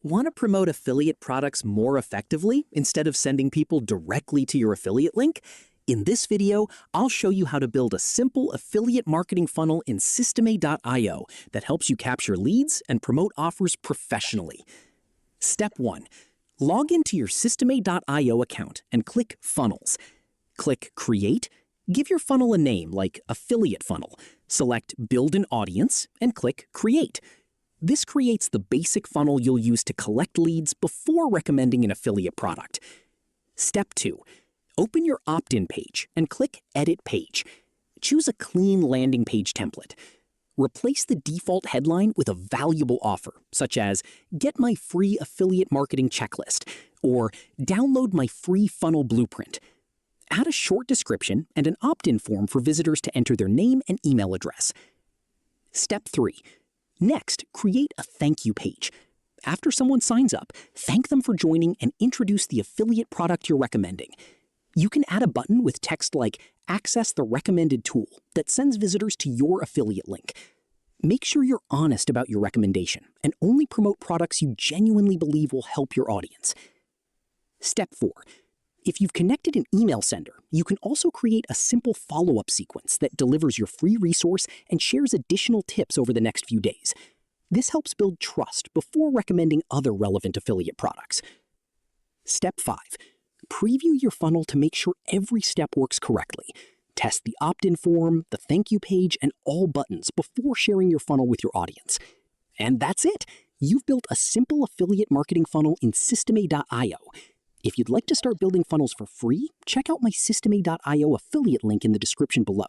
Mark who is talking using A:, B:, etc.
A: Want to promote affiliate products more effectively instead of sending people directly to your affiliate link? In this video, I'll show you how to build a simple affiliate marketing funnel in Systeme.io that helps you capture leads and promote offers professionally. Step 1. Log into your Systeme.io account and click Funnels. Click Create. Give your funnel a name like Affiliate Funnel. Select Build an Audience and click Create. This creates the basic funnel you'll use to collect leads before recommending an affiliate product. Step 2. Open your opt-in page and click Edit Page. Choose a clean landing page template. Replace the default headline with a valuable offer, such as Get my free affiliate marketing checklist or Download my free funnel blueprint. Add a short description and an opt-in form for visitors to enter their name and email address. Step 3. Next, create a thank you page. After someone signs up, thank them for joining and introduce the affiliate product you're recommending. You can add a button with text like Access the recommended tool that sends visitors to your affiliate link. Make sure you're honest about your recommendation and only promote products you genuinely believe will help your audience. Step 4. If you've connected an email sender, you can also create a simple follow-up sequence that delivers your free resource and shares additional tips over the next few days. This helps build trust before recommending other relevant affiliate products. Step 5. Preview your funnel to make sure every step works correctly. Test the opt-in form, the thank you page, and all buttons before sharing your funnel with your audience. And that's it! You've built a simple affiliate marketing funnel in Systeme.io. If you'd like to start building funnels for free, check out my Systeme.io affiliate link in the description below.